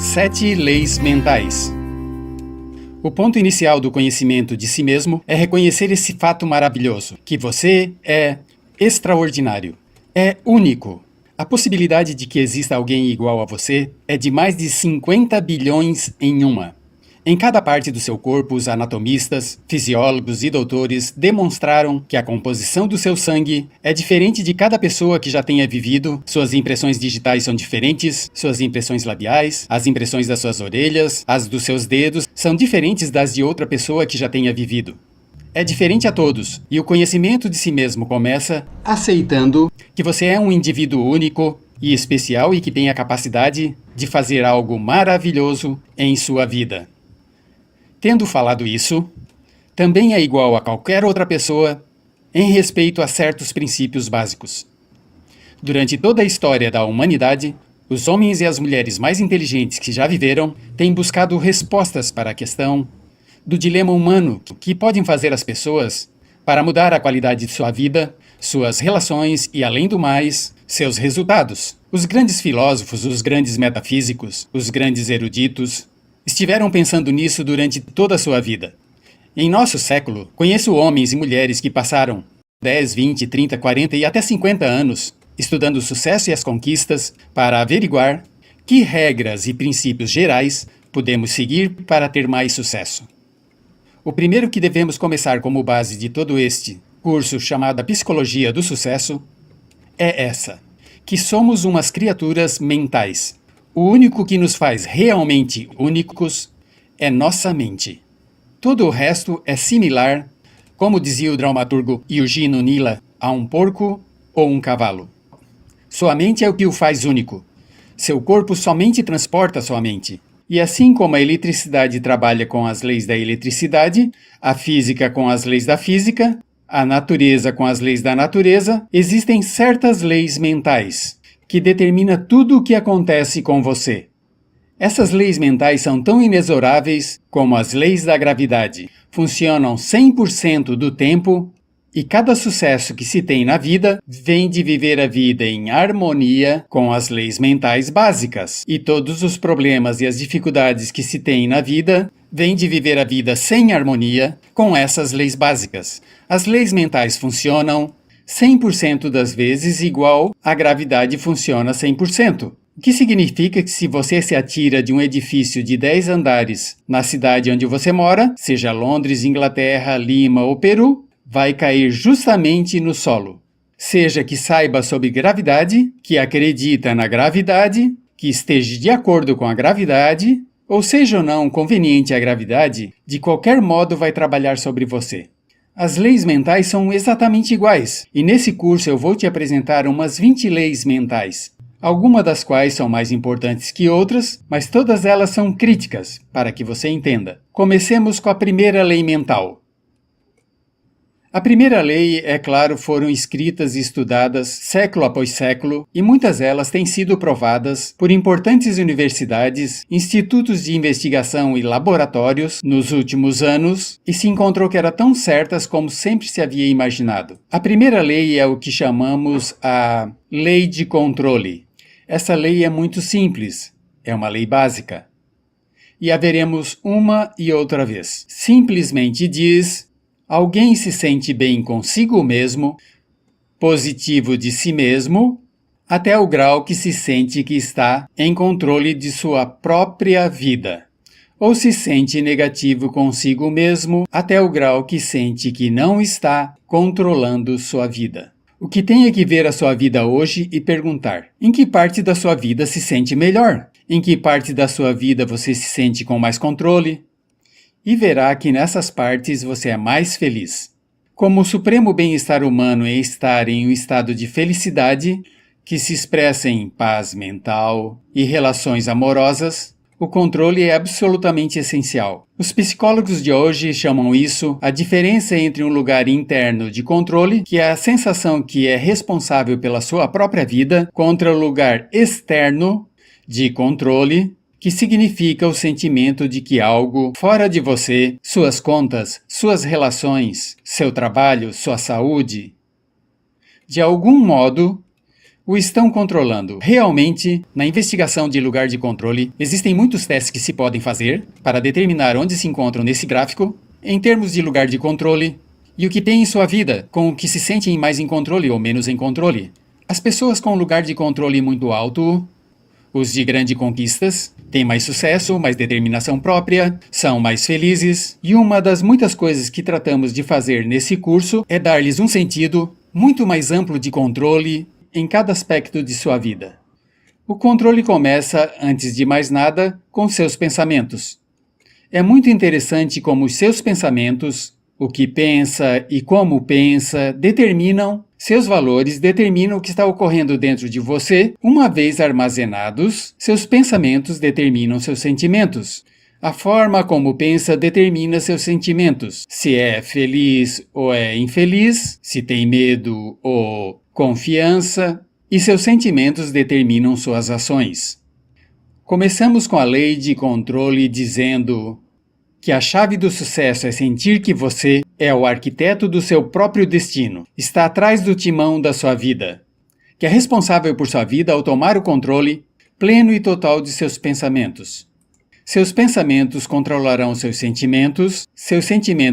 7 leis mentais. O ponto inicial do conhecimento de si mesmo é reconhecer esse fato maravilhoso, que você é extraordinário, é único. A possibilidade de que exista alguém igual a você é de mais de 50 bilhões em uma. Em cada parte do seu corpo, os anatomistas, fisiólogos e doutores demonstraram que a composição do seu sangue é diferente de cada pessoa que já tenha vivido, suas impressões digitais são diferentes, suas impressões labiais, as impressões das suas orelhas, as dos seus dedos, são diferentes das de outra pessoa que já tenha vivido. É diferente a todos, e o conhecimento de si mesmo começa aceitando que você é um indivíduo único e especial e que tem a capacidade de fazer algo maravilhoso em sua vida. Tendo falado isso, também é igual a qualquer outra pessoa em respeito a certos princípios básicos. Durante toda a história da humanidade, os homens e as mulheres mais inteligentes que já viveram têm buscado respostas para a questão do dilema humano que podem fazer as pessoas para mudar a qualidade de sua vida, suas relações e, além do mais, seus resultados. Os grandes filósofos, os grandes metafísicos, os grandes eruditos estiveram pensando nisso durante toda a sua vida. Em nosso século, conheço homens e mulheres que passaram 10, 20, 30, 40 e até 50 anos estudando o sucesso e as conquistas para averiguar que regras e princípios gerais podemos seguir para ter mais sucesso. O primeiro que devemos começar como base de todo este curso chamado Psicologia do Sucesso é essa, que somos umas criaturas mentais. O único que nos faz realmente únicos é nossa mente. Todo o resto é similar, como dizia o dramaturgo Eugene Nila, a um porco ou um cavalo. Sua mente é o que o faz único. Seu corpo somente transporta sua mente. E assim como a eletricidade trabalha com as leis da eletricidade, a física com as leis da física, a natureza com as leis da natureza, existem certas leis mentais que determina tudo o que acontece com você. Essas leis mentais são tão inexoráveis como as leis da gravidade. Funcionam 100% do tempo e cada sucesso que se tem na vida vem de viver a vida em harmonia com as leis mentais básicas. E todos os problemas e as dificuldades que se tem na vida vêm de viver a vida sem harmonia com essas leis básicas. As leis mentais funcionam 100% das vezes igual a gravidade funciona 100%. O que significa que se você se atira de um edifício de 10 andares na cidade onde você mora, seja Londres, Inglaterra, Lima ou Peru, vai cair justamente no solo. Seja que saiba sobre gravidade, que acredita na gravidade, que esteja de acordo com a gravidade, ou seja ou não conveniente a gravidade, de qualquer modo vai trabalhar sobre você. As leis mentais são exatamente iguais, e nesse curso eu vou te apresentar umas 20 leis mentais, algumas das quais são mais importantes que outras, mas todas elas são críticas, para que você entenda. Comecemos com a primeira lei mental. A primeira lei, é claro, foram escritas e estudadas século após século, e muitas delas têm sido provadas por importantes universidades, institutos de investigação e laboratórios nos últimos anos, e se encontrou que eram tão certas como sempre se havia imaginado. A primeira lei é o que chamamos a lei de controle. Essa lei é muito simples, é uma lei básica. E a veremos uma e outra vez. Simplesmente diz: alguém se sente bem consigo mesmo, positivo de si mesmo, até o grau que se sente que está em controle de sua própria vida. Ou se sente negativo consigo mesmo, até o grau que sente que não está controlando sua vida. O que tem é que ver a sua vida hoje e perguntar: em que parte da sua vida se sente melhor? Em que parte da sua vida você se sente com mais controle? E verá que nessas partes você é mais feliz. Como o supremo bem-estar humano é estar em um estado de felicidade, que se expressa em paz mental e relações amorosas, o controle é absolutamente essencial. Os psicólogos de hoje chamam isso a diferença entre um lugar interno de controle, que é a sensação que é responsável pela sua própria vida, contra o lugar externo de controle, que significa o sentimento de que algo fora de você, suas contas, suas relações, seu trabalho, sua saúde, de algum modo, o estão controlando. Realmente, na investigação de lugar de controle, existem muitos testes que se podem fazer para determinar onde se encontram nesse gráfico, em termos de lugar de controle, e o que tem em sua vida, com o que se sentem mais em controle ou menos em controle. As pessoas com lugar de controle muito alto, os de grandes conquistas, têm mais sucesso, mais determinação própria, são mais felizes, e uma das muitas coisas que tratamos de fazer nesse curso é dar-lhes um sentido muito mais amplo de controle em cada aspecto de sua vida. O controle começa, antes de mais nada, com seus pensamentos. É muito interessante como os seus pensamentos, o que pensa e como pensa, determinam seus valores, determinam o que está ocorrendo dentro de você. Uma vez armazenados, seus pensamentos determinam seus sentimentos. A forma como pensa determina seus sentimentos. Se é feliz ou é infeliz, se tem medo ou confiança, e seus sentimentos determinam suas ações. Começamos com a lei de controle dizendo que a chave do sucesso é sentir que você é o arquiteto do seu próprio destino, está atrás do timão da sua vida, que é responsável por sua vida ao tomar o controle pleno e total de seus pensamentos. Seus pensamentos controlarão seus sentimentos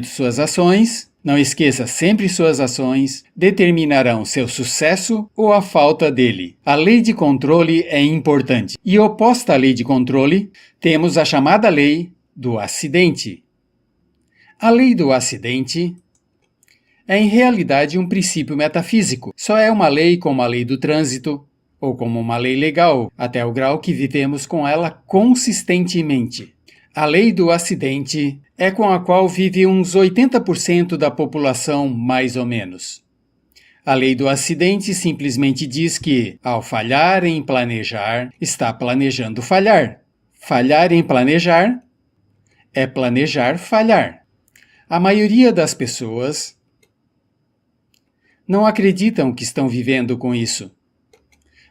suas ações. Não esqueça, sempre suas ações determinarão seu sucesso ou a falta dele. A lei de controle é importante. E oposta à lei de controle, temos a chamada lei do acidente. A lei do acidente é, em realidade, um princípio metafísico. Só é uma lei como a lei do trânsito, ou como uma lei legal, até o grau que vivemos com ela consistentemente. A lei do acidente é com a qual vive uns 80% da população, mais ou menos. A lei do acidente simplesmente diz que, ao falhar em planejar, está planejando falhar. Falhar em planejar é planejar falhar. A maioria das pessoas não acreditam que estão vivendo com isso.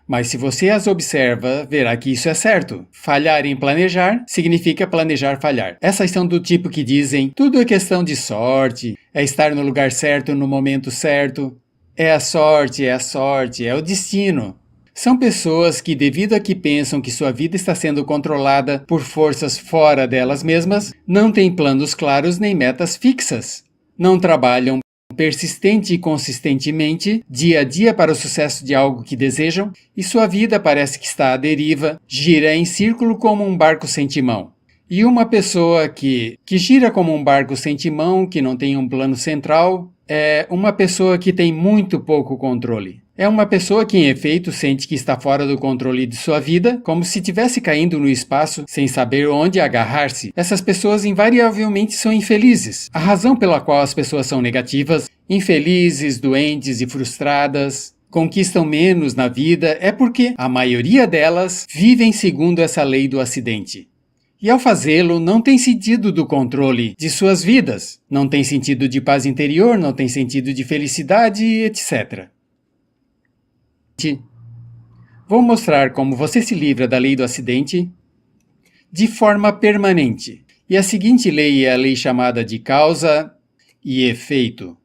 Mas se você as observa, verá que isso é certo. Falhar em planejar significa planejar falhar. Essas são do tipo que dizem, tudo é questão de sorte, é estar no lugar certo no momento certo, é a sorte, é o destino. São pessoas que, devido a que pensam que sua vida está sendo controlada por forças fora delas mesmas, não têm planos claros nem metas fixas. Não trabalham persistente e consistentemente, dia a dia para o sucesso de algo que desejam, e sua vida parece que está à deriva, gira em círculo como um barco sem timão. E uma pessoa que gira como um barco sem timão, que não tem um plano central, é uma pessoa que tem muito pouco controle. É uma pessoa que, em efeito, sente que está fora do controle de sua vida, como se estivesse caindo no espaço sem saber onde agarrar-se. Essas pessoas invariavelmente são infelizes. A razão pela qual as pessoas são negativas, infelizes, doentes e frustradas, conquistam menos na vida é porque a maioria delas vivem segundo essa lei do acidente. E ao fazê-lo, não tem sentido do controle de suas vidas, não tem sentido de paz interior, não tem sentido de felicidade, etc. Vou mostrar como você se livra da lei do acidente de forma permanente. E a seguinte lei é a lei chamada de causa e efeito.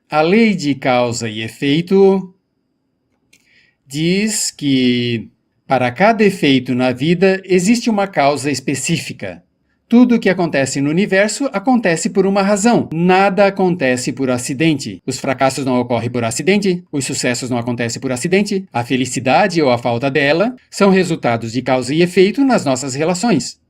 A lei de causa e efeito diz que para cada efeito na vida existe uma causa específica. Tudo o que acontece no universo acontece por uma razão. Nada acontece por acidente. Os fracassos não ocorrem por acidente, os sucessos não acontecem por acidente, a felicidade ou a falta dela são resultados de causa e efeito nas nossas relações.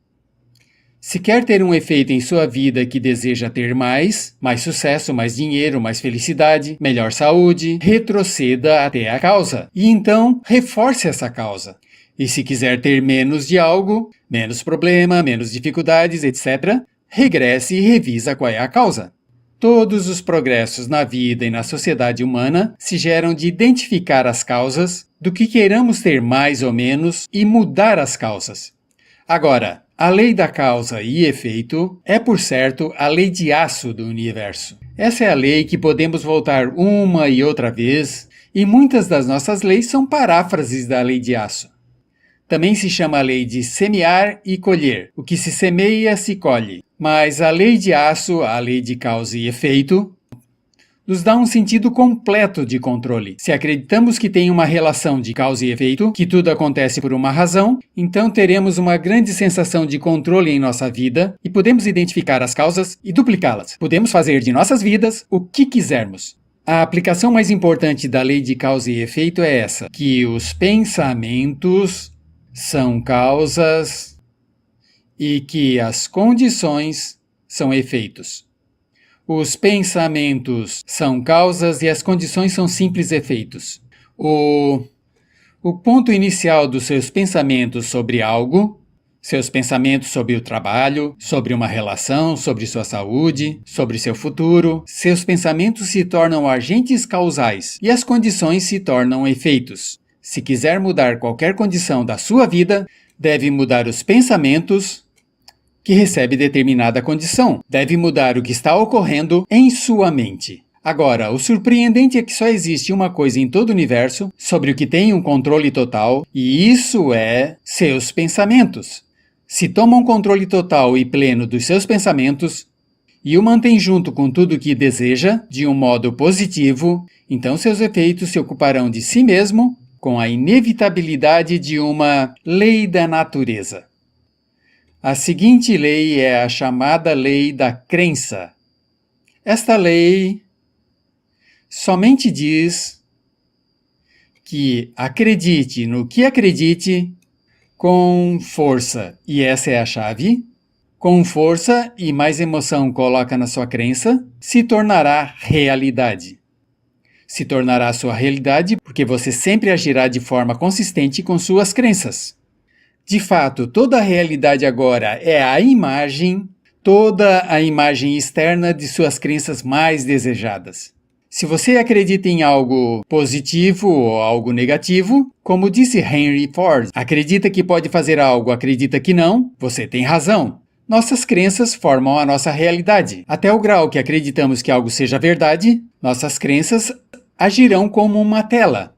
Se quer ter um efeito em sua vida que deseja ter mais sucesso, mais dinheiro, mais felicidade, melhor saúde, retroceda até a causa e então reforce essa causa. E se quiser ter menos de algo, menos problema, menos dificuldades, etc., regresse e revisa qual é a causa. Todos os progressos na vida e na sociedade humana se geram de identificar as causas do que queiramos ter mais ou menos e mudar as causas. Agora, a lei da causa e efeito é, por certo, a lei de aço do universo. Essa é a lei que podemos voltar uma e outra vez, e muitas das nossas leis são paráfrases da lei de aço. Também se chama a lei de semear e colher. O que se semeia, se colhe. Mas a lei de aço, a lei de causa e efeito, nos dá um sentido completo de controle. Se acreditamos que tem uma relação de causa e efeito, que tudo acontece por uma razão, então teremos uma grande sensação de controle em nossa vida e podemos identificar as causas e duplicá-las. Podemos fazer de nossas vidas o que quisermos. A aplicação mais importante da lei de causa e efeito é essa, que os pensamentos são causas e que as condições são efeitos. Os pensamentos são causas e as condições são simples efeitos. O ponto inicial dos seus pensamentos sobre algo, seus pensamentos sobre o trabalho, sobre uma relação, sobre sua saúde, sobre seu futuro, seus pensamentos se tornam agentes causais e as condições se tornam efeitos. Se quiser mudar qualquer condição da sua vida, deve mudar os pensamentos que recebe determinada condição. Deve mudar o que está ocorrendo em sua mente. Agora, o surpreendente é que só existe uma coisa em todo o universo sobre o que tem um controle total, e isso é seus pensamentos. Se toma um controle total e pleno dos seus pensamentos e o mantém junto com tudo o que deseja, de um modo positivo, então seus efeitos se ocuparão de si mesmo com a inevitabilidade de uma lei da natureza. A seguinte lei é a chamada lei da crença. Esta lei somente diz que acredite no que acredite com força, e essa é a chave. Com força e mais emoção coloca na sua crença, se tornará realidade. Se tornará sua realidade porque você sempre agirá de forma consistente com suas crenças. De fato, toda a realidade agora é toda a imagem externa de suas crenças mais desejadas. Se você acredita em algo positivo ou algo negativo, como disse Henry Ford, acredita que pode fazer algo, acredita que não, você tem razão. Nossas crenças formam a nossa realidade. Até o grau que acreditamos que algo seja verdade, nossas crenças agirão como uma tela.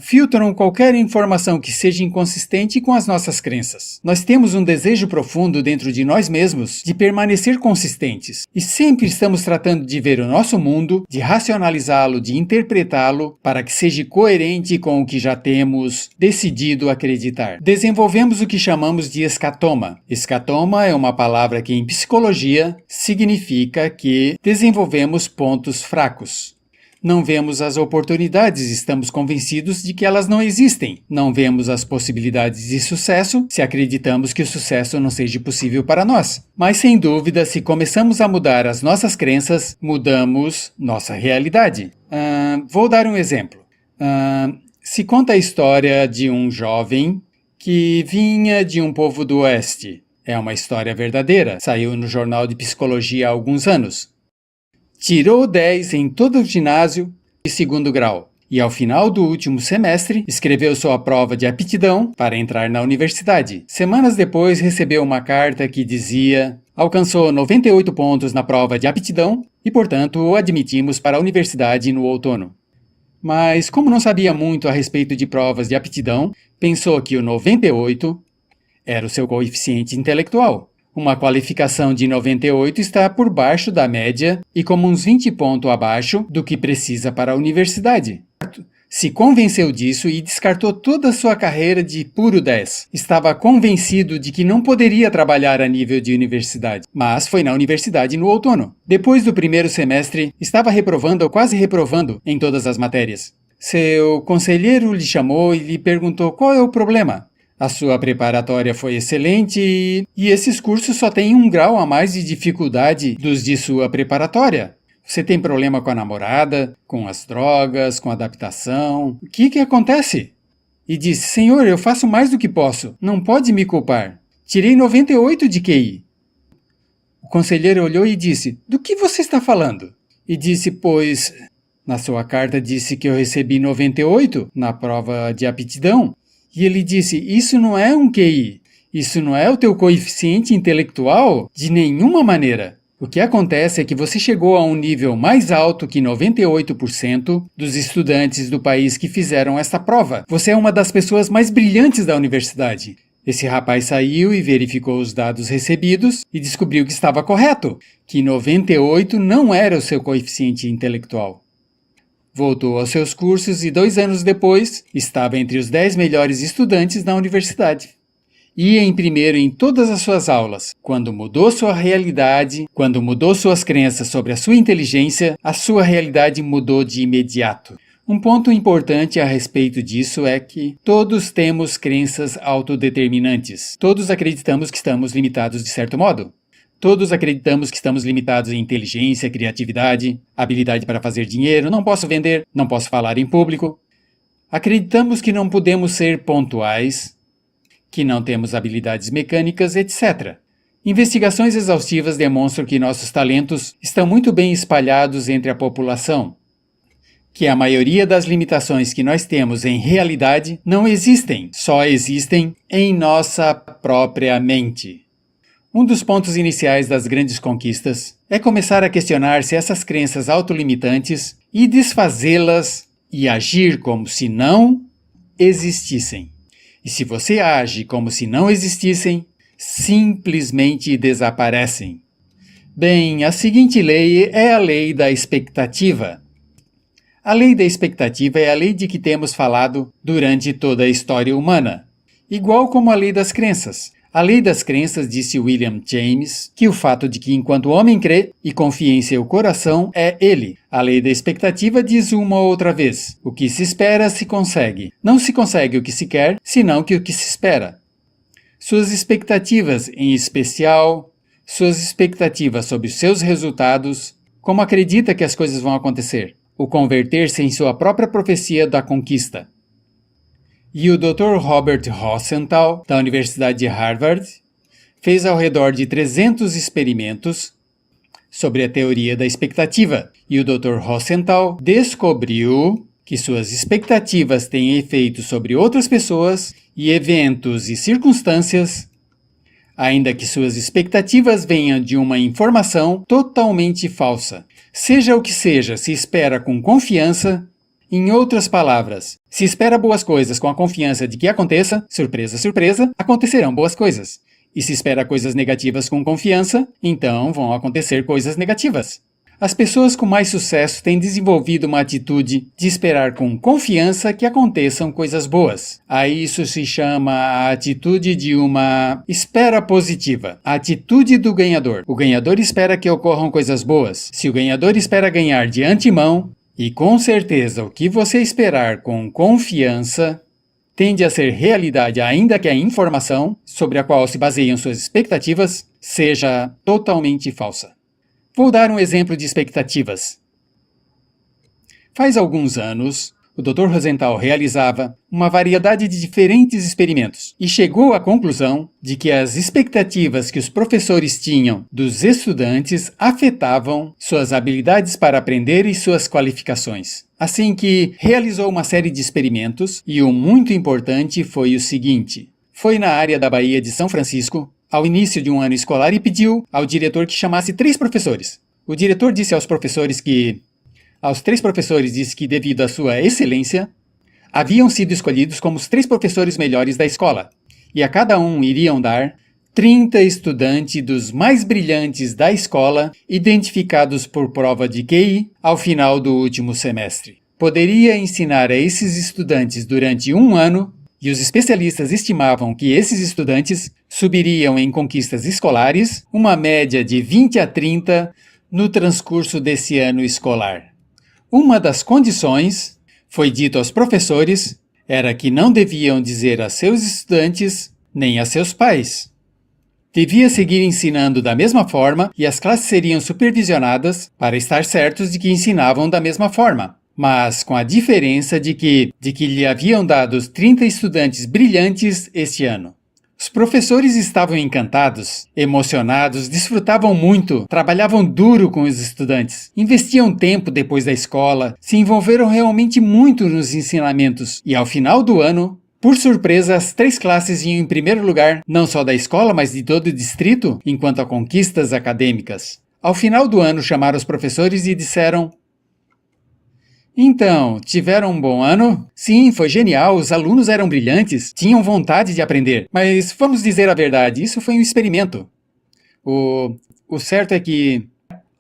Filtram qualquer informação que seja inconsistente com as nossas crenças. Nós temos um desejo profundo dentro de nós mesmos de permanecer consistentes e sempre estamos tratando de ver o nosso mundo, de racionalizá-lo, de interpretá-lo para que seja coerente com o que já temos decidido acreditar. Desenvolvemos o que chamamos de escatoma. Escatoma é uma palavra que em psicologia significa que desenvolvemos pontos fracos. Não vemos as oportunidades, estamos convencidos de que elas não existem. Não vemos as possibilidades de sucesso se acreditamos que o sucesso não seja possível para nós. Mas sem dúvida, se começamos a mudar as nossas crenças, mudamos nossa realidade. Vou dar um exemplo. Se conta a história de um jovem que vinha de um povo do oeste. É uma história verdadeira, saiu no jornal de psicologia há alguns anos. Tirou 10 em todo o ginásio de segundo grau e, ao final do último semestre, escreveu sua prova de aptidão para entrar na universidade. Semanas depois, recebeu uma carta que dizia: alcançou 98 pontos na prova de aptidão e, portanto, o admitimos para a universidade no outono. Mas, como não sabia muito a respeito de provas de aptidão, pensou que o 98 era o seu coeficiente intelectual. Uma qualificação de 98 está por baixo da média e como uns 20 pontos abaixo do que precisa para a universidade. Se convenceu disso e descartou toda a sua carreira de puro 10. Estava convencido de que não poderia trabalhar a nível de universidade, mas foi na universidade no outono. Depois do primeiro semestre, estava reprovando ou quase reprovando em todas as matérias. Seu conselheiro lhe chamou e lhe perguntou qual é o problema. A sua preparatória foi excelente e esses cursos só têm 1 grau a mais de dificuldade dos de sua preparatória. Você tem problema com a namorada, com as drogas, com a adaptação. O que acontece? E disse: Senhor, eu faço mais do que posso. Não pode me culpar. Tirei 98 de QI. O conselheiro olhou e disse: do que você está falando? E disse: pois, na sua carta disse que eu recebi 98 na prova de aptidão. E ele disse: isso não é um QI, isso não é o teu coeficiente intelectual de nenhuma maneira. O que acontece é que você chegou a um nível mais alto que 98% dos estudantes do país que fizeram esta prova. Você é uma das pessoas mais brilhantes da universidade. Esse rapaz saiu e verificou os dados recebidos e descobriu que estava correto, que 98 não era o seu coeficiente intelectual. Voltou aos seus cursos e 2 anos depois estava entre os 10 melhores estudantes na universidade. Ia em primeiro em todas as suas aulas. Quando mudou sua realidade, quando mudou suas crenças sobre a sua inteligência, a sua realidade mudou de imediato. Um ponto importante a respeito disso é que todos temos crenças autodeterminantes. Todos acreditamos que estamos limitados de certo modo. Todos acreditamos que estamos limitados em inteligência, criatividade, habilidade para fazer dinheiro, não posso vender, não posso falar em público. Acreditamos que não podemos ser pontuais, que não temos habilidades mecânicas, etc. Investigações exaustivas demonstram que nossos talentos estão muito bem espalhados entre a população, que a maioria das limitações que nós temos em realidade não existem, só existem em nossa própria mente. Um dos pontos iniciais das grandes conquistas é começar a questionar se essas crenças autolimitantes e desfazê-las e agir como se não existissem. E se você age como se não existissem, simplesmente desaparecem. Bem, a seguinte lei é a lei da expectativa. A lei da expectativa é a lei de que temos falado durante toda a história humana, igual como a lei das crenças. A lei das crenças, disse William James, que o fato de que enquanto o homem crê e confia em seu coração é ele. A lei da expectativa diz uma outra vez: o que se espera se consegue. Não se consegue o que se quer, senão que o que se espera. Suas expectativas, em especial, suas expectativas sobre os seus resultados, como acredita que as coisas vão acontecer, o converter-se em sua própria profecia da conquista. E o Dr. Robert Rosenthal, da Universidade de Harvard, fez ao redor de 300 experimentos sobre a teoria da expectativa. E o Dr. Rosenthal descobriu que suas expectativas têm efeito sobre outras pessoas e eventos e circunstâncias, ainda que suas expectativas venham de uma informação totalmente falsa. Seja o que seja, se espera com confiança. Em outras palavras, se espera boas coisas com a confiança de que aconteça, surpresa, surpresa, acontecerão boas coisas. E se espera coisas negativas com confiança, então vão acontecer coisas negativas. As pessoas com mais sucesso têm desenvolvido uma atitude de esperar com confiança que aconteçam coisas boas. A isso se chama a atitude de uma espera positiva, a atitude do ganhador. O ganhador espera que ocorram coisas boas. Se o ganhador espera ganhar de antemão, e com certeza o que você esperar com confiança tende a ser realidade, ainda que a informação sobre a qual se baseiam suas expectativas seja totalmente falsa. Vou dar um exemplo de expectativas. Faz alguns anos, o Dr. Rosenthal realizava uma variedade de diferentes experimentos e chegou à conclusão de que as expectativas que os professores tinham dos estudantes afetavam suas habilidades para aprender e suas qualificações. Assim que realizou uma série de experimentos e o muito importante foi o seguinte: foi na área da Baía de São Francisco, ao início de um ano escolar, e pediu ao diretor que chamasse 3 professores. O diretor disse aos 3 professores disse que, devido à sua excelência, haviam sido escolhidos como os 3 professores melhores da escola, e a cada um iriam dar 30 estudantes dos mais brilhantes da escola, identificados por prova de QI, ao final do último semestre. Poderia ensinar a esses estudantes durante 1 ano, e os especialistas estimavam que esses estudantes subiriam em conquistas escolares uma média de 20 a 30 no transcurso desse ano escolar. Uma das condições, foi dito aos professores, era que não deviam dizer a seus estudantes nem a seus pais. Devia seguir ensinando da mesma forma e as classes seriam supervisionadas para estar certos de que ensinavam da mesma forma, mas com a diferença de que lhe haviam dado 30 estudantes brilhantes este ano. Os professores estavam encantados, emocionados, desfrutavam muito, trabalhavam duro com os estudantes, investiam tempo depois da escola, se envolveram realmente muito nos ensinamentos e, ao final do ano, por surpresa, as 3 classes iam em primeiro lugar, não só da escola, mas de todo o distrito, enquanto a conquistas acadêmicas. Ao final do ano, chamaram os professores e disseram: Então, tiveram um bom ano? Sim, foi genial, os alunos eram brilhantes, tinham vontade de aprender. Mas vamos dizer a verdade, isso foi um experimento. O certo é que,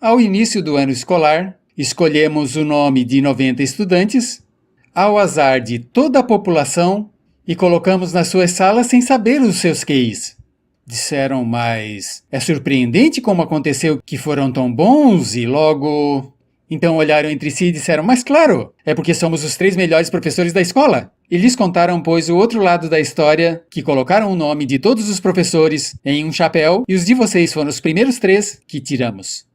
ao início do ano escolar, escolhemos o nome de 90 estudantes, ao azar de toda a população, e colocamos nas suas salas sem saber os seus QIs. Disseram, mas é surpreendente como aconteceu que foram tão bons e logo... Então olharam entre si e disseram, mas claro, é porque somos os 3 melhores professores da escola. E lhes contaram, pois, o outro lado da história, que colocaram o nome de todos os professores em um chapéu e os de vocês foram os primeiros 3 que tiramos.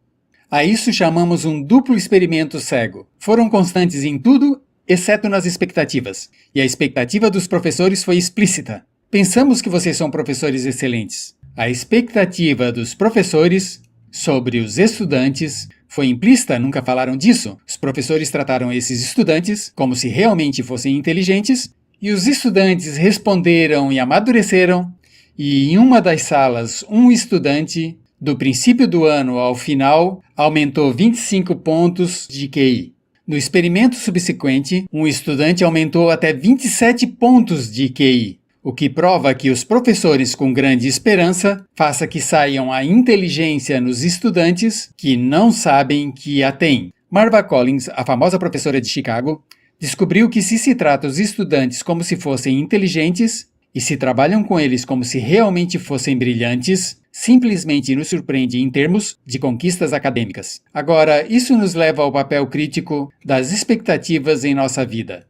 A isso chamamos um duplo experimento cego. Foram constantes em tudo, exceto nas expectativas. E a expectativa dos professores foi explícita. Pensamos que vocês são professores excelentes. A expectativa dos professores sobre os estudantes foi implícita, nunca falaram disso. Os professores trataram esses estudantes como se realmente fossem inteligentes, e os estudantes responderam e amadureceram, e em uma das salas, um estudante, do princípio do ano ao final, aumentou 25 pontos de QI. No experimento subsequente, um estudante aumentou até 27 pontos de QI. O que prova que os professores com grande esperança faça que saiam a inteligência nos estudantes que não sabem que a têm. Marva Collins, a famosa professora de Chicago, descobriu que se trata os estudantes como se fossem inteligentes e se trabalham com eles como se realmente fossem brilhantes, simplesmente nos surpreende em termos de conquistas acadêmicas. Agora, isso nos leva ao papel crítico das expectativas em nossa vida.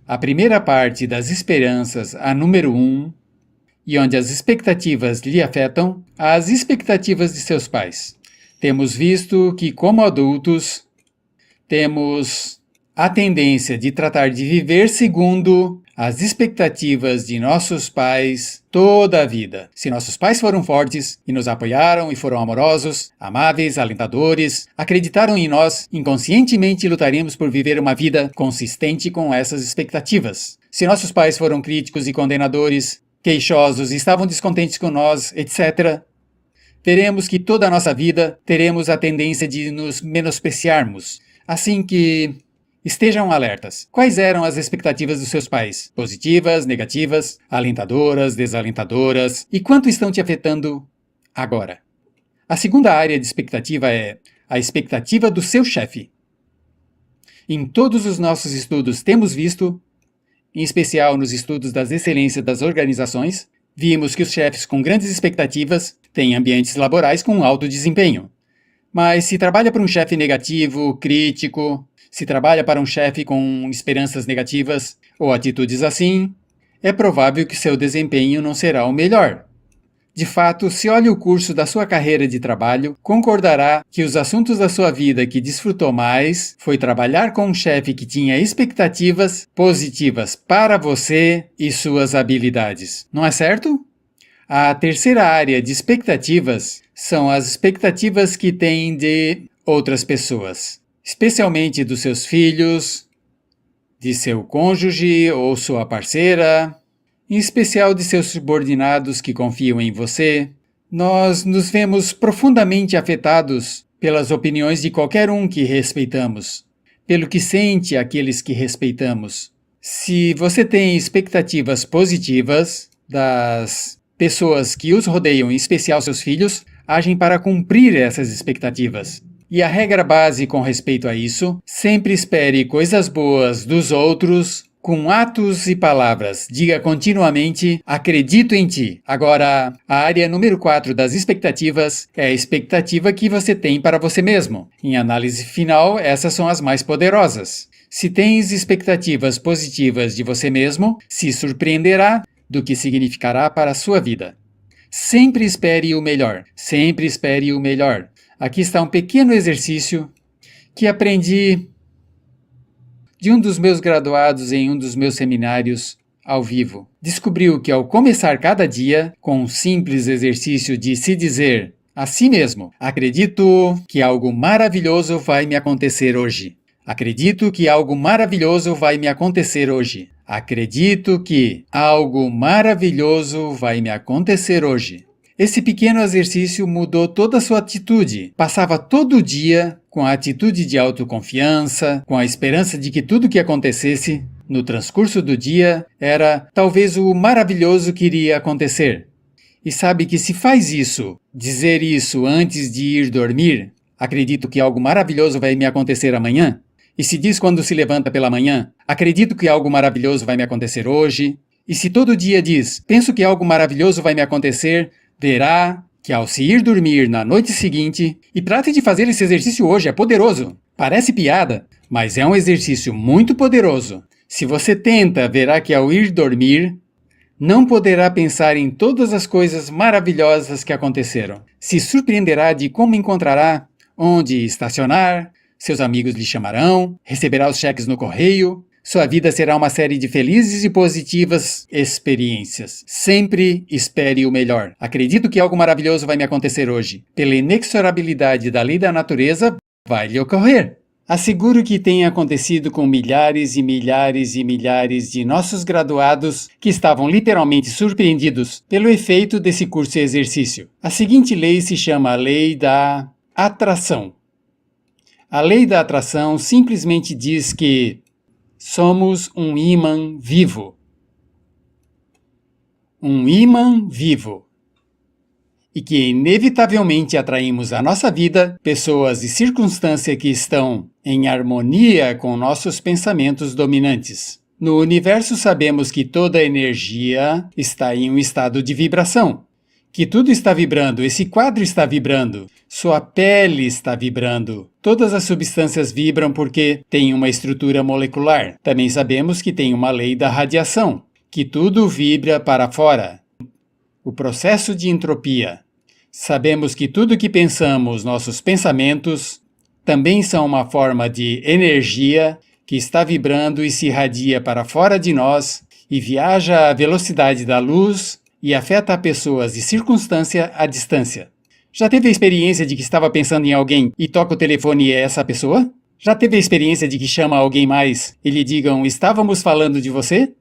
A primeira parte das esperanças, a número 1, e onde as expectativas lhe afetam, as expectativas de seus pais. Temos visto que, como adultos, temos a tendência de tratar de viver segundo as expectativas de nossos pais toda a vida. Se nossos pais foram fortes e nos apoiaram e foram amorosos, amáveis, alentadores, acreditaram em nós, inconscientemente lutaríamos por viver uma vida consistente com essas expectativas. Se nossos pais foram críticos e condenadores, queixosos e estavam descontentes com nós, etc., veremos que toda a nossa vida teremos a tendência de nos menospreciarmos. Assim que... estejam alertas. Quais eram as expectativas dos seus pais? Positivas, negativas, alentadoras, desalentadoras? E quanto estão te afetando agora? A segunda área de expectativa é a expectativa do seu chefe. Em todos os nossos estudos temos visto, em especial nos estudos das excelências das organizações, vimos que os chefes com grandes expectativas têm ambientes laborais com alto desempenho. Mas se trabalha para um chefe negativo, crítico, se trabalha para um chefe com esperanças negativas ou atitudes assim, é provável que seu desempenho não será o melhor. De fato, se olha o curso da sua carreira de trabalho, concordará que os assuntos da sua vida que desfrutou mais foi trabalhar com um chefe que tinha expectativas positivas para você e suas habilidades. Não é certo? A terceira área de expectativas são as expectativas que tem de outras pessoas, especialmente dos seus filhos, de seu cônjuge ou sua parceira, em especial de seus subordinados que confiam em você. Nós nos vemos profundamente afetados pelas opiniões de qualquer um que respeitamos, pelo que sente aqueles que respeitamos. Se você tem expectativas positivas das pessoas que os rodeiam, em especial seus filhos, agem para cumprir essas expectativas. E a regra base com respeito a isso, sempre espere coisas boas dos outros com atos e palavras. Diga continuamente, acredito em ti. Agora, a área número 4 das expectativas é a expectativa que você tem para você mesmo. Em análise final, essas são as mais poderosas. Se tens expectativas positivas de você mesmo, se surpreenderá do que significará para a sua vida. Sempre espere o melhor. Sempre espere o melhor. Aqui está um pequeno exercício que aprendi de um dos meus graduados em um dos meus seminários ao vivo. Descobriu que ao começar cada dia com um simples exercício de se dizer a si mesmo: acredito que algo maravilhoso vai me acontecer hoje. Acredito que algo maravilhoso vai me acontecer hoje. Acredito que algo maravilhoso vai me acontecer hoje. Esse pequeno exercício mudou toda a sua atitude. Passava todo dia com a atitude de autoconfiança, com a esperança de que tudo que acontecesse no transcurso do dia era talvez o maravilhoso que iria acontecer. E sabe que se faz isso, dizer isso antes de ir dormir, acredito que algo maravilhoso vai me acontecer amanhã. E se diz quando se levanta pela manhã, acredito que algo maravilhoso vai me acontecer hoje. E se todo dia diz, penso que algo maravilhoso vai me acontecer, verá que ao se ir dormir na noite seguinte, e trate de fazer esse exercício hoje, é poderoso. Parece piada, mas é um exercício muito poderoso. Se você tenta, verá que ao ir dormir, não poderá pensar em todas as coisas maravilhosas que aconteceram. Se surpreenderá de como encontrará onde estacionar, seus amigos lhe chamarão, receberá os cheques no correio. Sua vida será uma série de felizes e positivas experiências. Sempre espere o melhor. Acredito que algo maravilhoso vai me acontecer hoje. Pela inexorabilidade da lei da natureza, vai lhe ocorrer. Asseguro que tenha acontecido com milhares e milhares e milhares de nossos graduados que estavam literalmente surpreendidos pelo efeito desse curso e exercício. A seguinte lei se chama a lei da atração. A lei da atração simplesmente diz que somos um ímã vivo. Um ímã vivo. E que inevitavelmente atraímos à nossa vida pessoas e circunstâncias que estão em harmonia com nossos pensamentos dominantes. No universo sabemos que toda energia está em um estado de vibração. Que tudo está vibrando, esse quadro está vibrando, sua pele está vibrando. Todas as substâncias vibram porque têm uma estrutura molecular. Também sabemos que tem uma lei da radiação, que tudo vibra para fora. O processo de entropia. Sabemos que tudo que pensamos, nossos pensamentos, também são uma forma de energia que está vibrando e se irradia para fora de nós e viaja à velocidade da luz e afeta pessoas e circunstâncias à distância. Já teve a experiência de que estava pensando em alguém e toca o telefone e é essa pessoa? Já teve a experiência de que chama alguém mais e lhe digam, estávamos falando de você?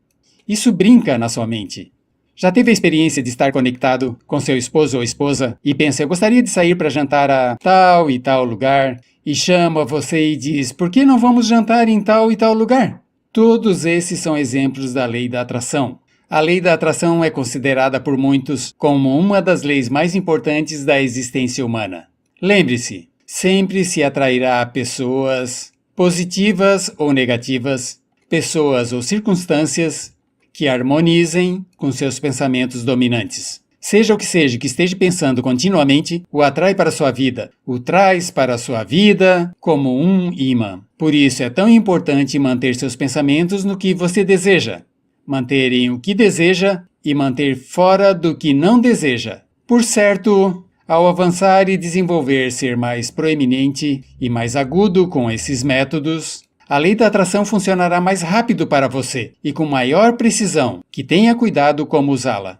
Isso brinca na sua mente. Já teve a experiência de estar conectado com seu esposo ou esposa e pensa, eu gostaria de sair para jantar a tal e tal lugar, e chama você e diz, por que não vamos jantar em tal e tal lugar? Todos esses são exemplos da lei da atração. A lei da atração é considerada por muitos como uma das leis mais importantes da existência humana. Lembre-se, sempre se atrairá a pessoas positivas ou negativas, pessoas ou circunstâncias que harmonizem com seus pensamentos dominantes. Seja o que seja que esteja pensando continuamente, o atrai para a sua vida, o traz para a sua vida como um ímã. Por isso é tão importante manter seus pensamentos no que você deseja. Manter em o que deseja e manter fora do que não deseja. Por certo, ao avançar e desenvolver ser mais proeminente e mais agudo com esses métodos, a lei da atração funcionará mais rápido para você e com maior precisão, que tenha cuidado como usá-la.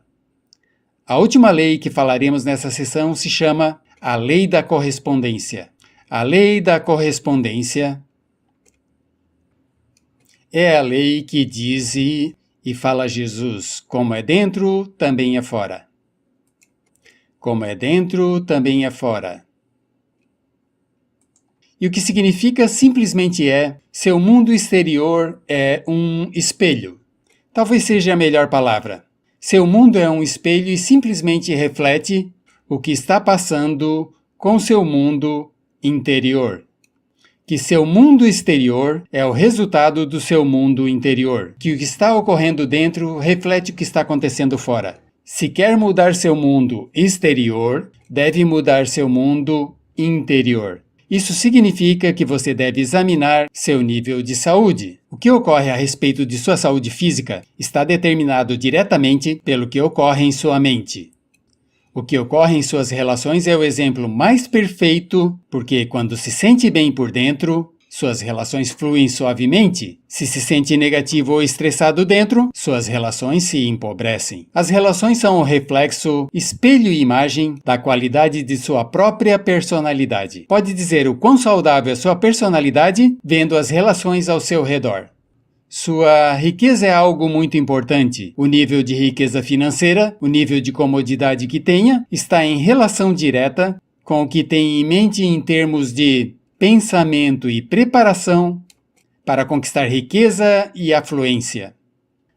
A última lei que falaremos nessa sessão se chama a lei da correspondência. A lei da correspondência é a lei que diz e fala Jesus, como é dentro, também é fora. Como é dentro, também é fora. E o que significa simplesmente é, seu mundo exterior é um espelho. Talvez seja a melhor palavra. Seu mundo é um espelho e simplesmente reflete o que está passando com seu mundo interior. Que seu mundo exterior é o resultado do seu mundo interior. Que o que está ocorrendo dentro reflete o que está acontecendo fora. Se quer mudar seu mundo exterior, deve mudar seu mundo interior. Isso significa que você deve examinar seu nível de saúde. O que ocorre a respeito de sua saúde física está determinado diretamente pelo que ocorre em sua mente. O que ocorre em suas relações é o exemplo mais perfeito, porque quando se sente bem por dentro, suas relações fluem suavemente. Se se sente negativo ou estressado dentro, suas relações se empobrecem. As relações são o reflexo, espelho e imagem da qualidade de sua própria personalidade. Pode dizer o quão saudável é sua personalidade vendo as relações ao seu redor. Sua riqueza é algo muito importante. O nível de riqueza financeira, o nível de comodidade que tenha, está em relação direta com o que tem em mente em termos de pensamento e preparação para conquistar riqueza e afluência.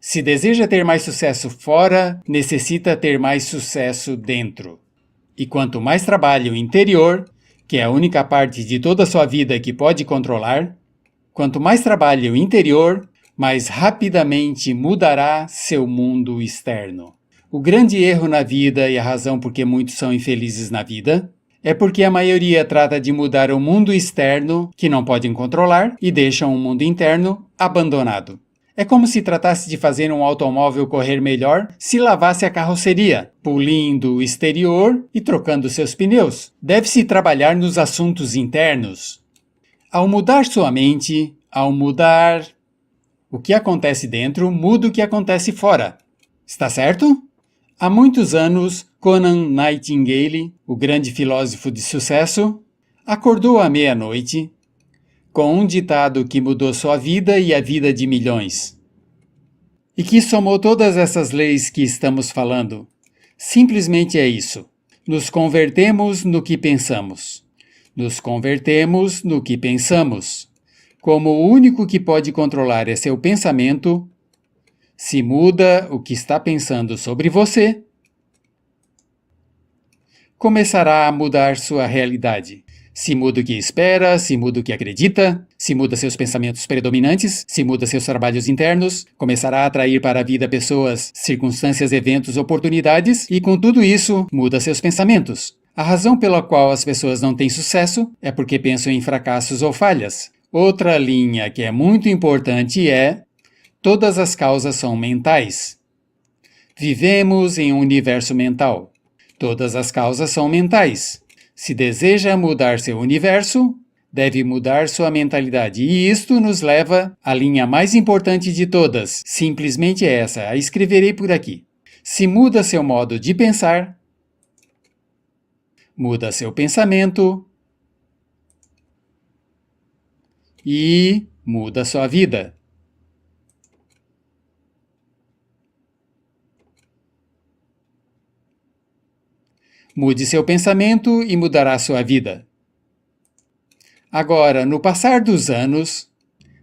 Se deseja ter mais sucesso fora, necessita ter mais sucesso dentro. E quanto mais trabalha o interior, que é a única parte de toda a sua vida que pode controlar, quanto mais trabalha o interior, mais rapidamente mudará seu mundo externo. O grande erro na vida e a razão por que muitos são infelizes na vida é porque a maioria trata de mudar o mundo externo, que não podem controlar, e deixam o mundo interno abandonado. É como se tratasse de fazer um automóvel correr melhor se lavasse a carroceria, polindo o exterior e trocando seus pneus. Deve-se trabalhar nos assuntos internos. Ao mudar sua mente, ao mudar o que acontece dentro, muda o que acontece fora. Está certo? Há muitos anos, Conan Nightingale, o grande filósofo de sucesso, acordou à meia-noite com um ditado que mudou sua vida e a vida de milhões. E que somou todas essas leis que estamos falando. Simplesmente é isso. Nos convertemos no que pensamos. Nos convertemos no que pensamos. Como o único que pode controlar é seu pensamento, se muda o que está pensando sobre você, começará a mudar sua realidade. Se muda o que espera, se muda o que acredita, se muda seus pensamentos predominantes, se muda seus trabalhos internos, começará a atrair para a vida pessoas, circunstâncias, eventos, oportunidades e, com tudo isso, muda seus pensamentos. A razão pela qual as pessoas não têm sucesso é porque pensam em fracassos ou falhas. Outra linha que é muito importante é: todas as causas são mentais. Vivemos em um universo mental. Todas as causas são mentais. Se deseja mudar seu universo, deve mudar sua mentalidade. E isto nos leva à linha mais importante de todas. Simplesmente essa, a escreverei por aqui. Se muda seu modo de pensar, muda seu pensamento e muda sua vida. Mude seu pensamento e mudará sua vida. Agora, no passar dos anos,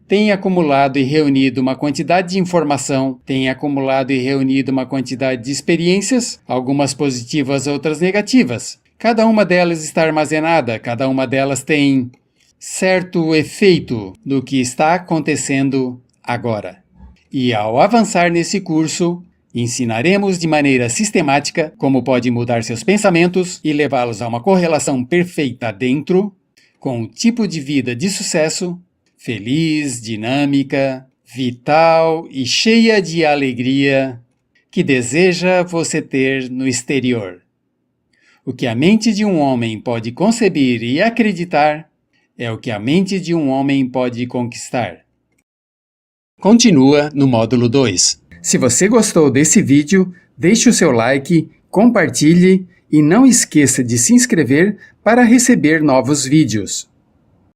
tem acumulado e reunido uma quantidade de informação, tem acumulado e reunido uma quantidade de experiências, algumas positivas, outras negativas. Cada uma delas está armazenada, cada uma delas tem certo efeito no que está acontecendo agora. E ao avançar nesse curso, ensinaremos de maneira sistemática como pode mudar seus pensamentos e levá-los a uma correlação perfeita dentro, com o tipo de vida de sucesso, feliz, dinâmica, vital e cheia de alegria que deseja você ter no exterior. O que a mente de um homem pode conceber e acreditar é o que a mente de um homem pode conquistar. Continua no módulo 2. Se você gostou desse vídeo, deixe o seu like, compartilhe e não esqueça de se inscrever para receber novos vídeos.